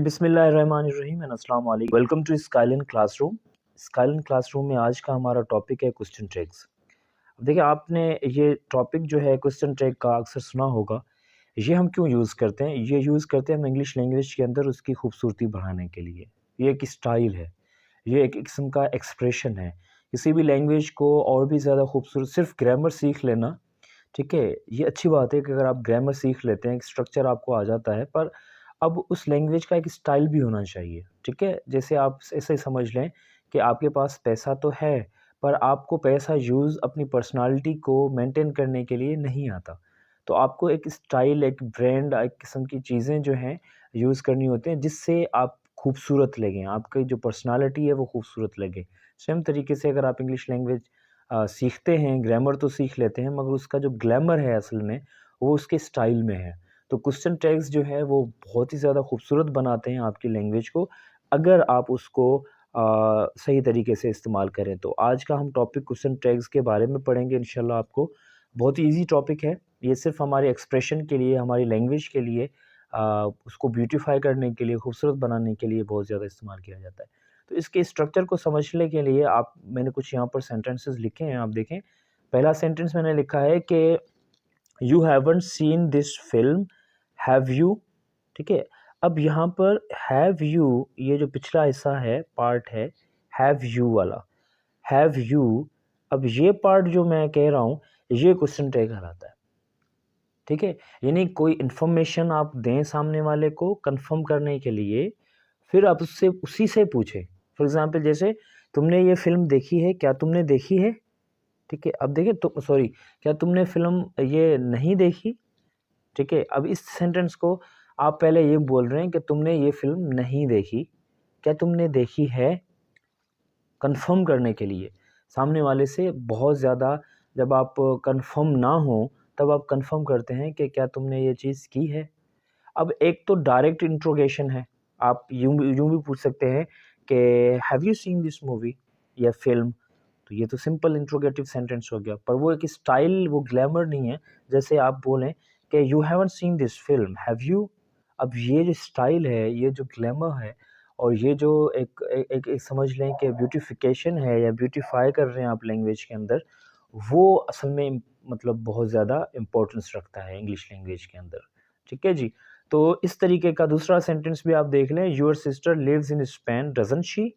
बिस्मिल्लाहिर्रहमानिर्रहीम एंड अस्सलाम वालेकुम। Welcome to Skylan classroom. Skylan classroom में आज का हमारा टॉपिक है क्वेश्चन ट्रैक्स। अब देखिए, आपने ये टॉपिक जो है क्वेश्चन ट्रैक का अक्सर सुना होगा। ये हम क्यों यूज़ करते हैं? ये यूज़ करते हैं हम इंग्लिश लैंग्वेज के अंदर उसकी खूबसूरती बढ़ाने के लिए। ये एक स्टाइल है, ये एक किस्म का एक्सप्रेशन है। किसी भी लैंग्वेज को और भी ज़्यादा खूबसूरत सिर्फ ग्रामर सीख लेना, ठीक है, ये अच्छी बात है कि अगर आप ग्रामर सीख लेते हैं, एक स्ट्रक्चर आपको आ जाता है, पर अब उस लैंग्वेज का एक स्टाइल भी होना चाहिए, ठीक है? जैसे आप ऐसे समझ लें कि आपके पास पैसा तो है, पर आपको पैसा यूज़ अपनी पर्सनैलिटी को मेंटेन करने के लिए नहीं आता। तो आपको एक स्टाइल, एक ब्रांड, एक किस्म की चीज़ें जो हैं यूज़ करनी होती हैं, जिससे आप खूबसूरत लगें, आपकी जो पर्सनैलिटी है वो खूबसूरत लगे। सेम तरीके से अगर आप इंग्लिश लैंग्वेज सीखते हैं, ग्रामर तो सीख लेते हैं, मगर उसका जो ग्लैमर है असल में, वो उसके स्टाइल में है। तो क्वेश्चन टैग्स जो है वो बहुत ही ज़्यादा खूबसूरत बनाते हैं आपकी लैंग्वेज को, अगर आप उसको सही तरीके से इस्तेमाल करें तो। आज का हम टॉपिक क्वेश्चन टैग्स के बारे में पढ़ेंगे इंशाल्लाह आपको। बहुत ही ईज़ी टॉपिक है, ये सिर्फ़ हमारे एक्सप्रेशन के लिए, हमारी लैंग्वेज के लिए, उसको ब्यूटीफाई करने के लिए, खूबसूरत बनाने के लिए बहुत ज़्यादा इस्तेमाल किया जाता है। तो इसके स्ट्रक्चर को समझने के लिए मैंने कुछ यहाँ पर सेंटेंसेस लिखे हैं, आप देखें। पहला सेंटेंस मैंने लिखा है कि you haven't seen this film, have you? ठीक है। अब यहाँ पर हैव यू, ये जो पिछला हिस्सा है, पार्ट है हैव यू वाला, हैव यू। अब ये पार्ट जो मैं कह रहा हूँ, ये क्वेश्चन टैग कहलाता है, ठीक है। यानी कोई इन्फॉर्मेशन आप दें सामने वाले को कंफर्म करने के लिए, फिर आप उससे उसी से पूछें। फॉर एग्जांपल, जैसे तुमने ये फ़िल्म देखी है, क्या तुमने देखी है? ठीक है। अब देखिए, तो सॉरी, क्या तुमने फ़िल्म ये नहीं देखी? ठीक है। अब इस सेंटेंस को आप पहले ये बोल रहे हैं कि तुमने ये फ़िल्म नहीं देखी, क्या तुमने देखी है? कन्फर्म करने के लिए सामने वाले से बहुत ज़्यादा, जब आप कन्फर्म ना हो, तब आप कन्फर्म करते हैं कि क्या तुमने ये चीज़ की है? अब एक तो डायरेक्ट इंट्रोगेशन है, आप यूँ भी पूछ सकते हैं कि have you seen this movie या फ़िल्म? तो ये तो सिंपल इंट्रोगेटिव सेंटेंस हो गया, पर वो एक स्टाइल, वो ग्लैमर नहीं है। जैसे आप बोलें कि you haven't seen this film, have you? अब ये जो स्टाइल है, ये जो ग्लैमर है, और ये जो एक समझ लें कि ब्यूटिफिकेशन है या ब्यूटीफाई कर रहे हैं आप लैंग्वेज के अंदर, वो असल में मतलब बहुत ज़्यादा इम्पोर्टेंस रखता है इंग्लिश लैंग्वेज के अंदर। ठीक है जी। तो इस तरीके का दूसरा सेंटेंस भी आप देख लें, your sister lives in Spain, doesn't she?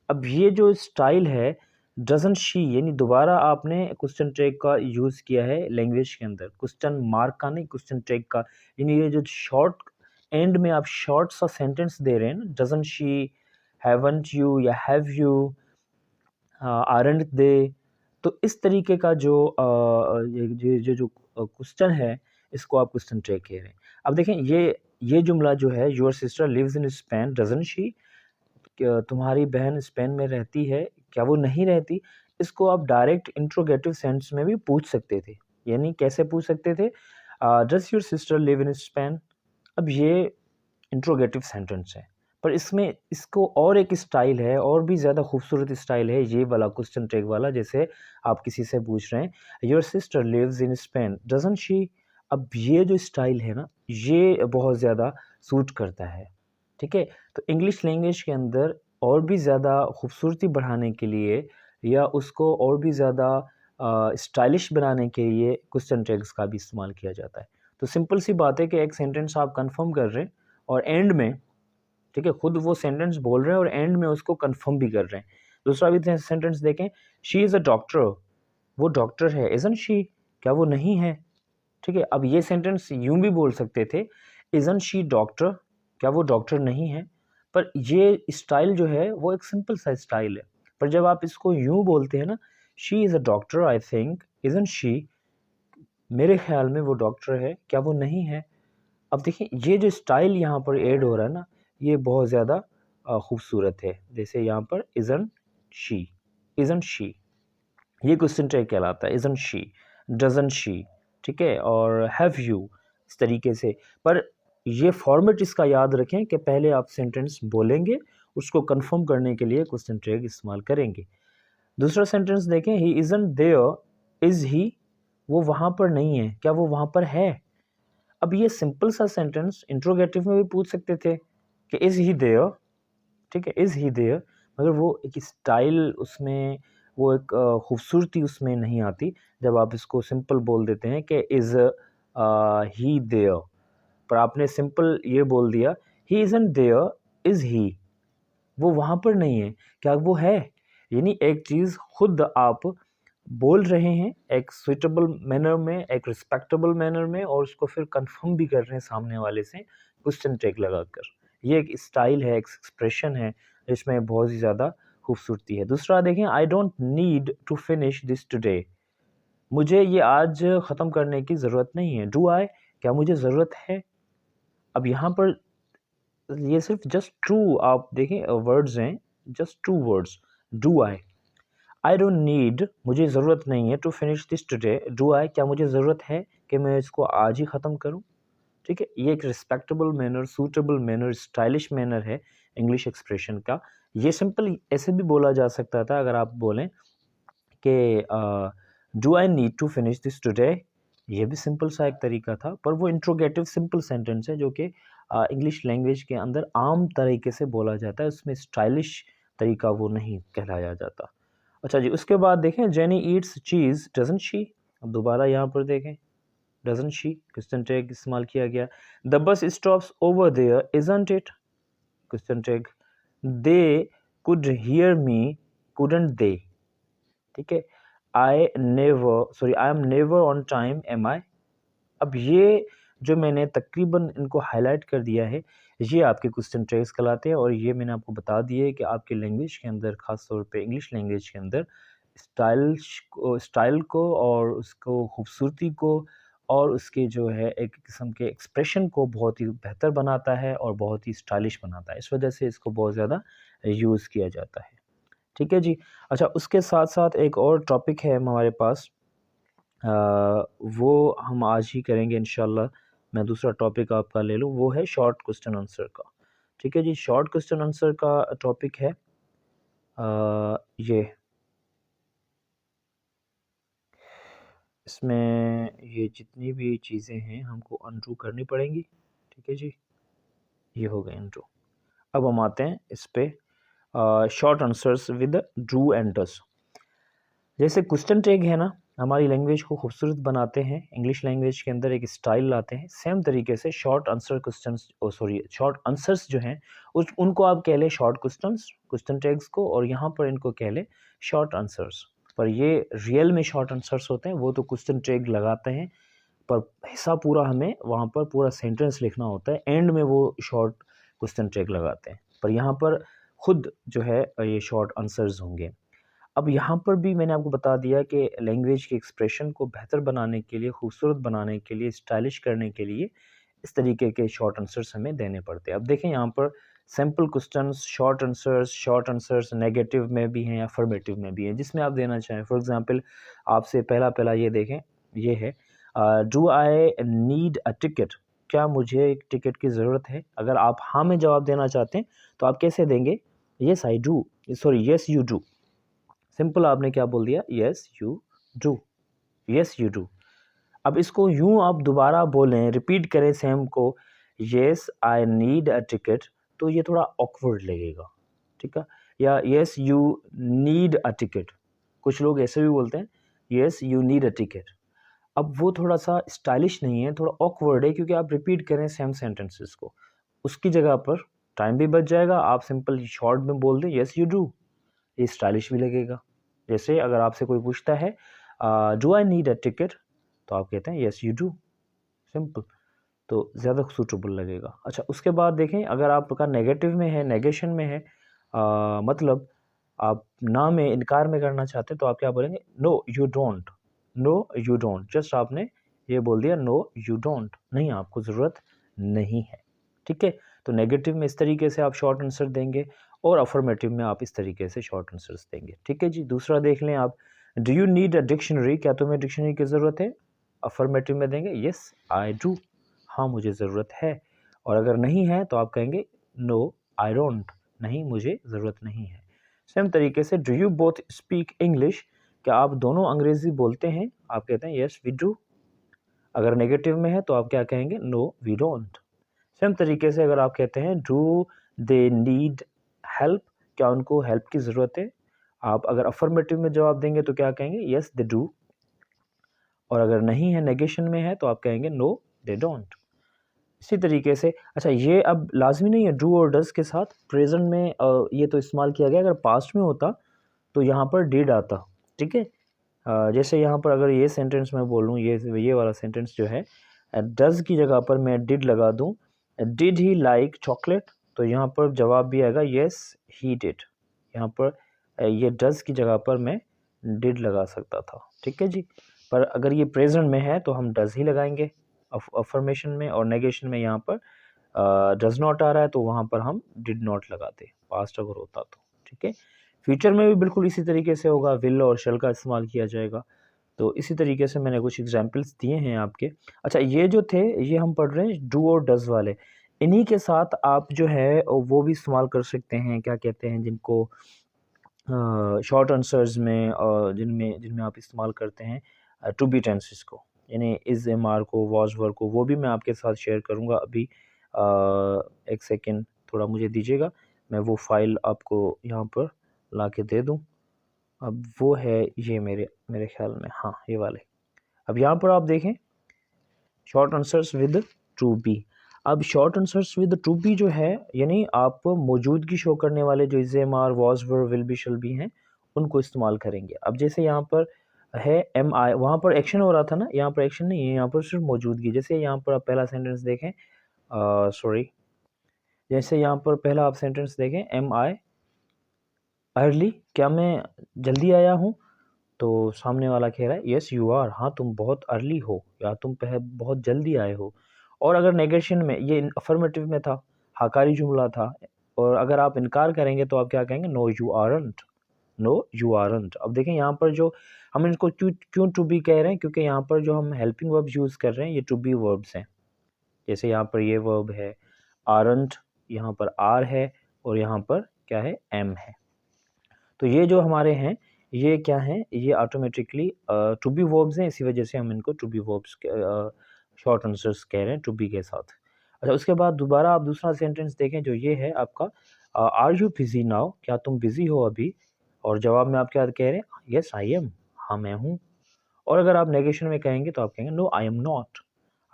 अब ये जो स्टाइल है, डज़न्ट शी, यानी दोबारा आपने क्वेश्चन टैग का यूज़ किया है लैंग्वेज के अंदर, क्वेश्चन मार्क का नहीं, क्वेश्चन टैग का। यानी ये जो शॉर्ट एंड में आप शॉर्ट सा सेंटेंस दे रहे हैं ना, डज़न्ट शी, हैवंट यू या हैव यू, आरंट दे। तो इस तरीके का जो ये जो क्वेश्चन है, इसको आप क्वेश्चन टैग कह रहे हैं। अब देखें, ये जुमला जो है, your sister lives in Spain, doesn't she? क्या तुम्हारी बहन स्पेन में रहती है, क्या वो नहीं रहती? इसको आप डायरेक्ट इंट्रोगेटिव सेंस में भी पूछ सकते थे। यानी कैसे पूछ सकते थे? Does your sister live in Spain? अब ये इंट्रोगेटिव सेंटेंस है, पर इसमें इसको और एक स्टाइल है, और भी ज़्यादा खूबसूरत स्टाइल है ये वाला क्वेश्चन टैग वाला। जैसे आप किसी से पूछ रहे हैं, your sister lives in Spain, doesn't she? अब ये जो स्टाइल है ना, ये बहुत ज़्यादा सूट करता है, ठीक है। तो इंग्लिश लैंग्वेज के अंदर और भी ज़्यादा खूबसूरती बढ़ाने के लिए, या उसको और भी ज़्यादा स्टाइलिश बनाने के लिए क्वेश्चन टैग्स का भी इस्तेमाल किया जाता है। तो सिंपल सी बात है कि एक सेंटेंस आप कंफर्म कर रहे हैं, और एंड में, ठीक है, खुद वो सेंटेंस बोल रहे हैं और एंड में उसको कंफर्म भी कर रहे हैं। दूसरा भी सेंटेंस देखें, शी इज़ अ डॉक्टर, वो डॉक्टर है, इज़न्ट शी? क्या वो नहीं है? ठीक है। अब ये सेंटेंस यूँ भी बोल सकते थे, इज़न्ट शी डॉक्टर? क्या वो डॉक्टर नहीं है? पर ये स्टाइल जो है वो एक सिंपल सा स्टाइल है। पर जब आप इसको यूँ बोलते हैं ना, she is a doctor I think, isn't she? मेरे ख़्याल में वो डॉक्टर है, क्या वो नहीं है? अब देखिए, ये जो स्टाइल यहाँ पर ऐड हो रहा है ना, ये बहुत ज़्यादा खूबसूरत है। जैसे यहाँ पर इज़न्ट शी, इज़न्ट शी, ये क्वेश्चन टैग कहलाता है, इज़न्ट शी, डज़न्ट शी, ठीक है, और हैव यू, इस तरीके से। पर ये फॉर्मेट इसका याद रखें कि पहले आप सेंटेंस बोलेंगे, उसको कंफर्म करने के लिए क्वेश्चन टैग इस्तेमाल करेंगे। दूसरा सेंटेंस देखें, ही इज़न्ट देयर, इज़ ही? वो वहाँ पर नहीं है, क्या वो वहाँ पर है? अब ये सिंपल सा सेंटेंस इंट्रोगेटिव में भी पूछ सकते थे कि इज़ ही देयर, ठीक है, इज़ ही देयर, मगर वो एक स्टाइल उसमें, वो एक खूबसूरती उसमें नहीं आती जब आप इसको सिंपल बोल देते हैं कि इज़ ही देयर, पर आपने सिंपल ये बोल दिया ही इज़न्ट देयर, इज़ ही, वो वहाँ पर नहीं है, क्या वो है? यानी एक चीज़ खुद आप बोल रहे हैं एक सुइटेबल मैनर में, एक रिस्पेक्टेबल मैनर में, और उसको फिर कंफर्म भी कर रहे हैं सामने वाले से क्वेश्चन टैग लगाकर। ये एक स्टाइल है, एक एक्सप्रेशन है, जिसमें बहुत ही ज़्यादा खूबसूरती है। दूसरा देखें, I don't need to finish this today, मुझे ये आज ख़त्म करने की ज़रूरत नहीं है। डू आई, क्या मुझे ज़रूरत है? अब यहाँ पर ये सिर्फ जस्ट ट्रू आप देखें वर्ड्स हैं, just true words. Do I don't need, मुझे ज़रूरत नहीं है, to finish this today, do I, क्या मुझे ज़रूरत है कि मैं इसको आज ही ख़त्म करूं? ठीक है, ये एक respectable manner, suitable manner, stylish manner है इंग्लिश एक्सप्रेशन का। ये सिंपल ऐसे भी बोला जा सकता था अगर आप बोलें कि do I need to finish this today, ये भी सिंपल सा एक तरीका था, पर वो इंट्रोगेटिव सिंपल सेंटेंस है जो कि इंग्लिश लैंग्वेज के अंदर आम तरीके से बोला जाता है, उसमें स्टाइलिश तरीका वो नहीं कहलाया जाता। अच्छा जी, उसके बाद देखें, jenny Yeats cheese doesn't she, अब दोबारा यहाँ पर देखें डजंट शी, क्वेश्चन टैग इस्तेमाल किया गया। The bus stops over there isn't it, question tag. They could hear me, couldn't they, ठीक है। I am never on time, am I. अब ये जो मैंने तकरीबन इनको हाईलाइट कर दिया है, ये आपके क्वेश्चन टैग्स कहलाते हैं, और ये मैंने आपको बता दिया है कि आपके लैंग्वेज के अंदर, ख़ास तौर पे इंग्लिश लैंग्वेज के अंदर, स्टाइल को और उसको खूबसूरती को और उसके जो है एक किस्म के एक्सप्रेशन को बहुत ही बेहतर बनाता है और बहुत ही स्टाइलिश बनाता है। इस वजह से इसको बहुत ज़्यादा यूज़ किया जाता है। ठीक है जी। अच्छा, उसके साथ-साथ एक और टॉपिक है हमारे पास, वो हम आज ही करेंगे इंशाल्लाह। मैं दूसरा टॉपिक आपका ले लूँ, वो है शॉर्ट क्वेश्चन आंसर का। ठीक है जी, शॉर्ट क्वेश्चन आंसर का टॉपिक है ये, इसमें ये जितनी भी चीज़ें हैं हमको अनडू करनी पड़ेंगी। ठीक है जी, ये हो गए अनडू। अब हम आते हैं इस पे short answers with do and does. जैसे क्वेश्चन टैग है ना, हमारी लैंग्वेज को खूबसूरत बनाते हैं, इंग्लिश लैंग्वेज के अंदर एक स्टाइल लाते हैं, सेम तरीके से short answer questions, short answers जो हैं उनको आप कह लें शॉर्ट क्वेश्चंस, क्वेश्चन टैग्स को, और यहाँ पर इनको कह लें शॉर्ट आंसर्स। पर ये रियल में शॉर्ट आंसर्स होते हैं, वो तो क्वेश्चन टैग लगाते हैं, पर हिस्सा पूरा हमें वहाँ पर पूरा सेंटेंस लिखना होता है, एंड में वो शॉर्ट क्वेश्चन टैग लगाते हैं, पर यहाँ पर खुद जो है ये शॉर्ट आंसर्स होंगे। अब यहाँ पर भी मैंने आपको बता दिया कि लैंग्वेज के एक्सप्रेशन को बेहतर बनाने के लिए, खूबसूरत बनाने के लिए, स्टाइलिश करने के लिए इस तरीके के शॉर्ट आंसर्स हमें देने पड़ते हैं। अब देखें यहाँ पर simple questions, short answers negative में भी हैं, अफर्मेटिव में भी हैं, जिसमें आप देना चाहें। फॉर एग्जांपल आपसे पहला ये देखें, ये है do I need a ticket, क्या मुझे एक टिकट की ज़रूरत है? अगर आप हाँ में जवाब देना चाहते हैं तो आप कैसे देंगे? Yes I do, sorry yes you do. Simple आपने क्या बोल दिया? Yes you do, yes you do. अब इसको यूं आप दोबारा बोलें, रिपीट करें सेम को, yes I need a ticket, तो ये थोड़ा ऑकवर्ड लगेगा, ठीक है। या yes you need a ticket, कुछ लोग ऐसे भी बोलते हैं, yes you need a ticket. अब वो थोड़ा सा स्टाइलिश नहीं है, थोड़ा ऑकवर्ड है, क्योंकि आप रिपीट करें सेम सेंटेंसेस को। उसकी जगह पर टाइम भी बच जाएगा, आप सिंपल शॉर्ट में बोल दें येस यू डू, ये स्टाइलिश भी लगेगा। जैसे अगर आपसे कोई पूछता है do I need a ticket, तो आप कहते हैं येस यू डू, सिंपल, तो ज़्यादा सूटेबल लगेगा। अच्छा, उसके बाद देखें, अगर आपका नेगेटिव में है, नेगेशन में है, मतलब आप ना में, इनकार में करना चाहते हैं, तो आप क्या बोलेंगे? No you don't, no you don't, just आपने ये बोल दिया नो यू डोंट, नहीं आपको ज़रूरत नहीं है। ठीक है, तो नेगेटिव में इस तरीके से आप शॉर्ट आंसर देंगे, और अफर्मेटिव में आप इस तरीके से शॉर्ट आंसर्स देंगे। ठीक है जी, दूसरा देख लें आप, do you need a dictionary, क्या तुम्हें डिक्शनरी की ज़रूरत है? अफर्मेटिव में देंगे येस आई डू, हाँ मुझे ज़रूरत है। और अगर नहीं है तो आप कहेंगे नो आई डोंट, नहीं मुझे ज़रूरत नहीं है। सेम तरीके से do you both speak English, क्या आप दोनों अंग्रेज़ी बोलते हैं? आप कहते हैं येस वी डू। अगर नेगेटिव में है तो आप क्या कहेंगे? No we don't. सेम तरीके से अगर आप कहते हैं डू दे नीड हेल्प, क्या उनको हेल्प की ज़रूरत है? आप अगर अफर्मेटिव में जवाब देंगे तो क्या कहेंगे? Yes they do. और अगर नहीं है, नेगेशन में है, तो आप कहेंगे नो दे डोंट। इसी तरीके से अच्छा, ये अब लाज़मी नहीं है डू और डज़ के साथ प्रेज़ेंट में ये तो इस्तेमाल किया गया, अगर पास्ट में होता तो यहाँ पर डिड आता, ठीक है? जैसे यहाँ पर अगर ये सेंटेंस मैं बोलूँ, ये वाला सेंटेंस जो है, डज़ की जगह पर मैं डिड लगा दूँ, डिड ही लाइक चॉकलेट, तो यहाँ पर जवाब भी आएगा येस ही डिड। यहाँ पर ये डज़ की जगह पर मैं डिड लगा सकता था, ठीक है जी। पर अगर ये प्रेजेंट में है तो हम डज़ ही लगाएंगे अफर्मेशन में, और नेगेशन में यहाँ पर डज़ नॉट आ रहा है तो वहाँ पर हम डिड नॉट लगाते, पास्ट अगर होता तो, ठीक है। फ्यूचर में भी बिल्कुल इसी तरीके से होगा, विल और शैल का इस्तेमाल किया जाएगा। तो इसी तरीके से मैंने कुछ एग्जांपल्स दिए हैं आपके। अच्छा, ये जो थे ये हम पढ़ रहे हैं डू और डज़ वाले। इन्हीं के साथ आप जो है वो भी इस्तेमाल कर सकते हैं, क्या कहते हैं जिनको शॉर्ट आंसर्स में, जिनमें जिनमें आप इस्तेमाल करते हैं टू बी टेंसेस को, यानी इज़ एम आर को, वॉज वर को, वो भी मैं आपके साथ शेयर करूँगा अभी। एक सेकेंड थोड़ा मुझे दीजिएगा, मैं वो फ़ाइल आपको यहाँ पर ला के दे दूँ। अब वो है ये मेरे ख्याल में, हाँ ये वाले। अब यहाँ पर आप देखें short answers with to be. अब short answers with to be जो है, यानी आप मौजूदगी शो करने वाले जो is am are was were will be shall be हैं उनको इस्तेमाल करेंगे। अब जैसे यहाँ पर है एम आई, वहाँ पर एक्शन हो रहा था ना, यहाँ पर एक्शन नहीं है, यहाँ पर सिर्फ मौजूदगी। जैसे यहाँ पर आप पहला सेंटेंस देखें, सॉरी, जैसे यहाँ पर पहला आप सेंटेंस देखें, एम आई अर्ली, क्या मैं जल्दी आया हूँ? तो सामने वाला कह रहा है यस यू आर, हाँ तुम बहुत अर्ली हो, या तुम बहुत जल्दी आए हो। और अगर नेगेशन में, ये अफर्मेटिव में था, हकारी जुमला था, और अगर आप इनकार करेंगे तो आप क्या कहेंगे? No you aren't, no you aren't. अब देखें यहाँ पर जो हम इनको क्यों टू बी कह रहे हैं, क्योंकि यहाँ पर जो हम हेल्पिंग वर्ब्स यूज़ कर रहे हैं ये टू बी वर्ब्स हैं। जैसे यहाँ पर ये वर्ब है आरंट, यहाँ पर आर है, और यहाँ पर क्या है? एम है। तो ये जो हमारे हैं ये क्या हैं? ये ऑटोमेटिकली टू बी वर्ब्स हैं, इसी वजह से हम इनको to be verbs short answers कह रहे हैं टू बी के साथ। अच्छा, उसके बाद दोबारा आप दूसरा सेंटेंस देखें जो ये है आपका, आर यू बिजी नाउ, क्या तुम बिजी हो अभी? और जवाब में आप क्या कह रहे हैं? यस आई एम, हाँ मैं हूँ। और अगर आप नेगेशन में कहेंगे तो आप कहेंगे नो आई एम नॉट।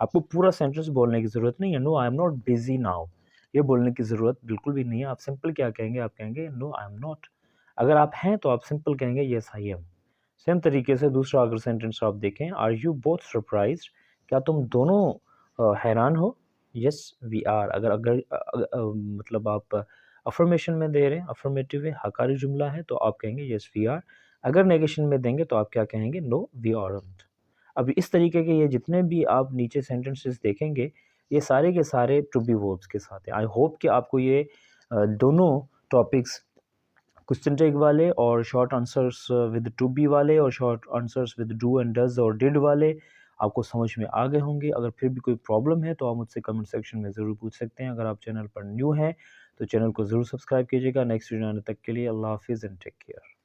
आपको पूरा सेंटेंस बोलने की ज़रूरत नहीं है, no I am not busy now, ये बोलने की ज़रूरत बिल्कुल भी नहीं है। आप सिंपल क्या कहेंगे? आप कहेंगे नो आई एम नॉट। अगर आप हैं तो आप सिंपल कहेंगे यस आई एम। सेम तरीके से दूसरा अगर सेंटेंस आप देखें, आर यू बोथ सरप्राइज्ड, क्या तुम दोनों हैरान हो? Yes we are. अगर अगर मतलब आप अफर्मेशन में दे रहे हैं, अफर्मेटिव है, हकारी जुमला है, तो आप कहेंगे यस वी आर। अगर नेगेशन में देंगे तो आप क्या कहेंगे? No we aren't. अब इस तरीके के ये जितने भी आप नीचे सेंटेंसेस देखेंगे ये सारे के सारे टू बी वर्ब्स के साथ हैं। आई होप कि आपको ये दोनों टॉपिक्स, क्वेश्चन टैग वाले और short answers with to be वाले और short answers with do and does और डिड वाले, आपको समझ में आ गए होंगे। अगर फिर भी कोई प्रॉब्लम है तो आप मुझसे कमेंट सेक्शन में ज़रूर पूछ सकते हैं। अगर आप चैनल पर न्यू हैं तो चैनल को ज़रूर सब्सक्राइब कीजिएगा। नेक्स्ट वीडियो आने तक के लिए अल्लाह हाफिज़ एंड टेक केयर।